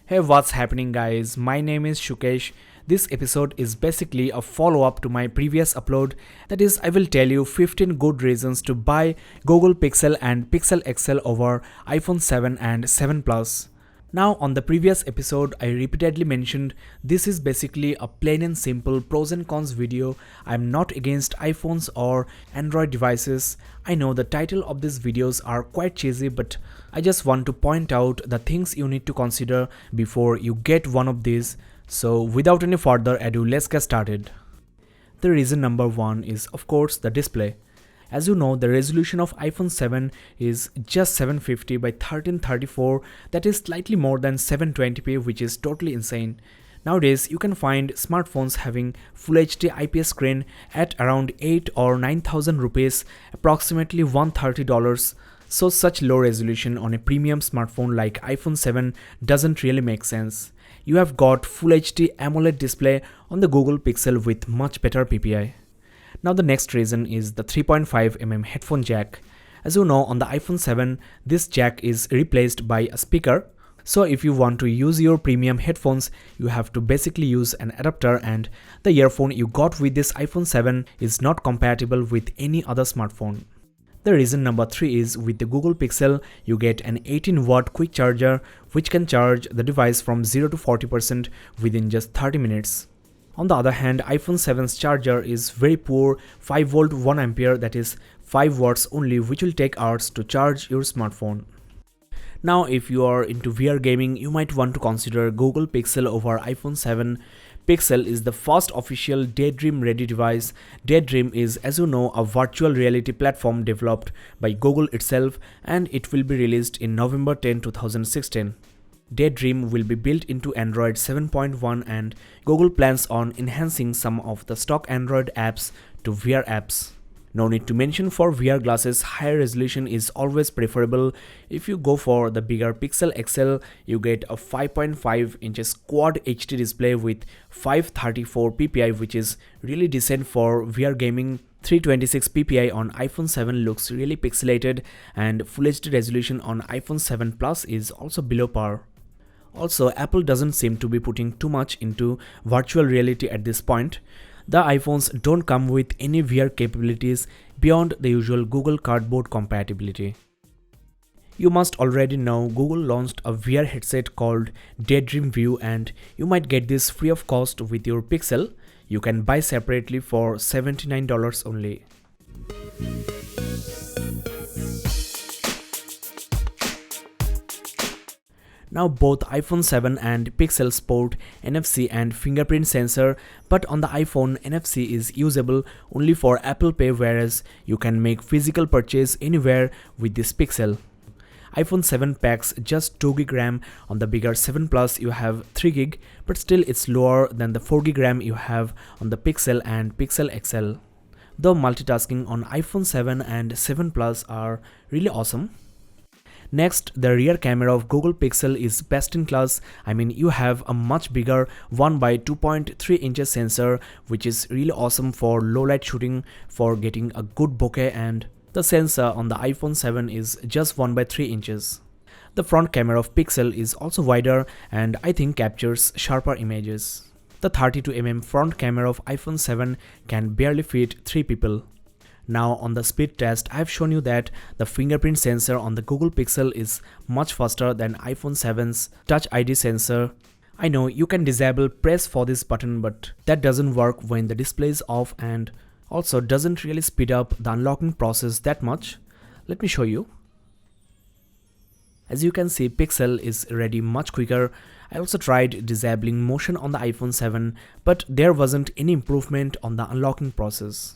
Hey, what's happening, guys? My name is Shukesh. This episode is basically a follow up to my previous upload. That is, I will tell you 15 good reasons to buy Google Pixel and Pixel XL over iPhone 7 and 7 Plus. Now, on the previous episode, I repeatedly mentioned this is basically a plain and simple pros and cons video. I'm not against iPhones or Android devices. I know the title of these videos are quite cheesy, but I just want to point out the things you need to consider before you get one of these. So without any further ado, let's get started. The reason number one is, of course, the display. As you know, the resolution of iPhone 7 is just 750 by 1334, that is slightly more than 720p, which is totally insane. Nowadays, you can find smartphones having Full HD IPS screen at around 8 or 9,000 rupees, approximately $130. So such low resolution on a premium smartphone like iPhone 7 doesn't really make sense. You have got Full HD AMOLED display on the Google Pixel with much better PPI. Now the next reason is the 3.5mm headphone jack. As you know, on the iPhone 7, this jack is replaced by a speaker. So if you want to use your premium headphones, you have to basically use an adapter, and the earphone you got with this iPhone 7 is not compatible with any other smartphone. The reason number 3 is with the Google Pixel, you get an 18-watt quick charger which can charge the device from 0 to 40% within just 30 minutes. On the other hand, iPhone 7's charger is very poor, 5V 1A, that is 5 watts only, which will take hours to charge your smartphone. Now if you are into VR gaming, you might want to consider Google Pixel over iPhone 7. Pixel is the first official Daydream ready device. Daydream is, as you know, a virtual reality platform developed by Google itself, and it will be released in November 10, 2016. Daydream will be built into Android 7.1, and Google plans on enhancing some of the stock Android apps to VR apps. No need to mention, for VR glasses, higher resolution is always preferable. If you go for the bigger Pixel XL, you get a 5.5 inches Quad HD display with 534 ppi, which is really decent for VR gaming. 326 ppi on iPhone 7 looks really pixelated, and Full HD resolution on iPhone 7 Plus is also below par. Also, Apple doesn't seem to be putting too much into virtual reality at this point. The iPhones don't come with any VR capabilities beyond the usual Google Cardboard compatibility. You must already know Google launched a VR headset called Daydream View, and you might get this free of cost with your Pixel. You can buy separately for $79 only. Now both iPhone 7 and Pixel sport NFC and fingerprint sensor, but on the iPhone, NFC is usable only for Apple Pay, whereas you can make physical purchase anywhere with this Pixel. iPhone 7 packs just 2GB RAM. On the bigger 7 Plus you have 3GB, but still it's lower than the 4GB RAM you have on the Pixel and Pixel XL. Though multitasking on iPhone 7 and 7 Plus are really awesome. Next, the rear camera of Google Pixel is best in class. I mean, you have a much bigger 1 by 2.3 inches sensor, which is really awesome for low light shooting, for getting a good bokeh, and the sensor on the iPhone 7 is just 1 by 3 inches. The front camera of Pixel is also wider and I think captures sharper images. The 32mm front camera of iPhone 7 can barely fit 3 people. Now on the speed test, I have shown you that the fingerprint sensor on the Google Pixel is much faster than iPhone 7's Touch ID sensor. I know you can disable press for this button, but that doesn't work when the display is off, and also doesn't really speed up the unlocking process that much. Let me show you. As you can see, Pixel is ready much quicker. I also tried disabling motion on the iPhone 7, but there wasn't any improvement on the unlocking process.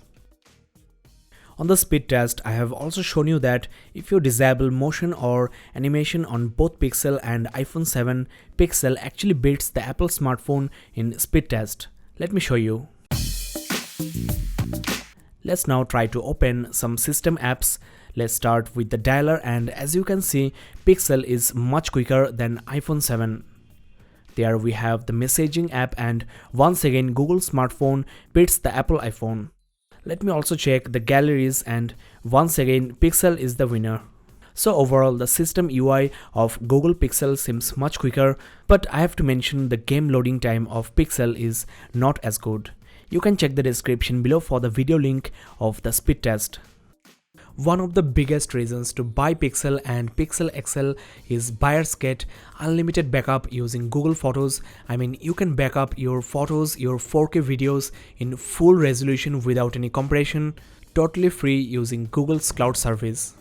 On the speed test, I have also shown you that if you disable motion or animation on both Pixel and iPhone 7, Pixel actually beats the Apple smartphone in speed test. Let me show you. Let's now try to open some system apps. Let's start with the dialer, and as you can see, Pixel is much quicker than iPhone 7. There we have the messaging app, and once again Google smartphone beats the Apple iPhone. Let me also check the galleries, and once again Pixel is the winner. So overall the system UI of Google Pixel seems much quicker, but I have to mention the game loading time of Pixel is not as good. You can check the description below for the video link of the speed test. One of the biggest reasons to buy Pixel and Pixel XL is buyers get unlimited backup using Google Photos. I mean, you can backup your photos, your 4K videos in full resolution without any compression, totally free using Google's cloud service.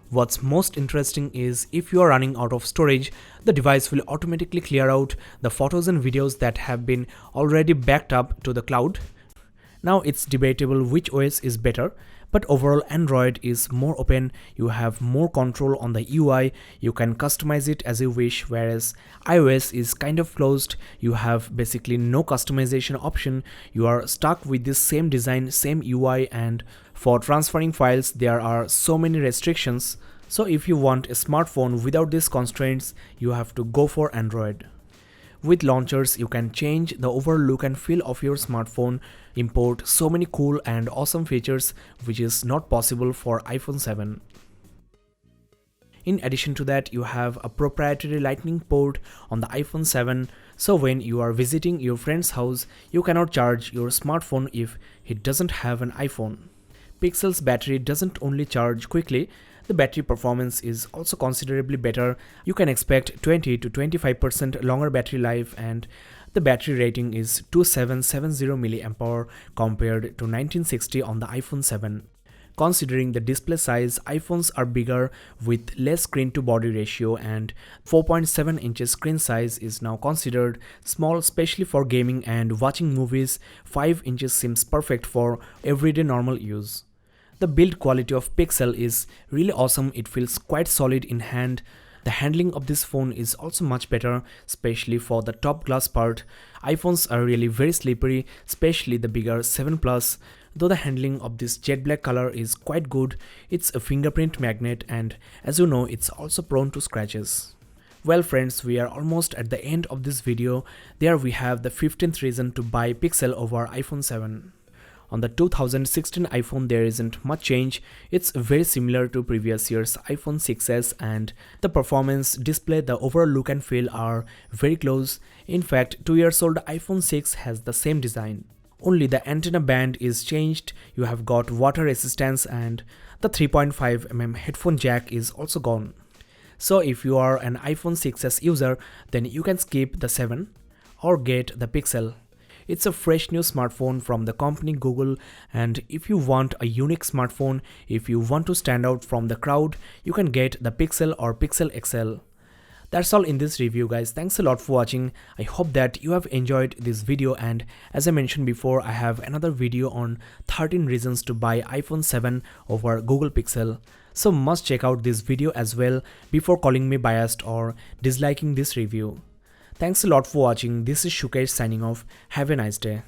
What's most interesting is if you are running out of storage, the device will automatically clear out the photos and videos that have been already backed up to the cloud. Now it's debatable which OS is better, but overall Android is more open, you have more control on the UI, you can customize it as you wish, whereas iOS is kind of closed, you have basically no customization option, you are stuck with this same design, same UI, and for transferring files there are so many restrictions. So if you want a smartphone without these constraints, you have to go for Android. With launchers, you can change the overall look and feel of your smartphone, import so many cool and awesome features which is not possible for iPhone 7. In addition to that, you have a proprietary lightning port on the iPhone 7, so when you are visiting your friend's house, you cannot charge your smartphone if it doesn't have an iPhone. Pixel's battery doesn't only charge quickly, the battery performance is also considerably better. You can expect 20 to 25% longer battery life, and the battery rating is 2770 mAh compared to 1960 on the iPhone 7. Considering the display size, iPhones are bigger with less screen to body ratio, and 4.7 inches screen size is now considered small, especially for gaming and watching movies. 5 inches seems perfect for everyday normal use. The build quality of Pixel is really awesome, it feels quite solid in hand. The handling of this phone is also much better, especially for the top glass part. iPhones are really very slippery, especially the bigger 7 Plus. Though the handling of this jet black color is quite good, it's a fingerprint magnet, and as you know, it's also prone to scratches. Well friends, we are almost at the end of this video. There we have the 15th reason to buy Pixel over iPhone 7. On the 2016 iPhone there isn't much change, it's very similar to previous year's iPhone 6s, and the performance, display, the overall look and feel are very close. In fact, 2 years old iPhone 6 has the same design. Only the antenna band is changed, you have got water resistance, and the 3.5mm headphone jack is also gone. So if you are an iPhone 6s user, then you can skip the 7 or get the Pixel. It's a fresh new smartphone from the company Google, and if you want a unique smartphone, if you want to stand out from the crowd, you can get the Pixel or Pixel XL. That's all in this review guys, thanks a lot for watching. I hope that you have enjoyed this video, and as I mentioned before, I have another video on 13 reasons to buy iPhone 7 over Google Pixel. So must check out this video as well before calling me biased or disliking this review. Thanks a lot for watching. This is Shukesh signing off. Have a nice day.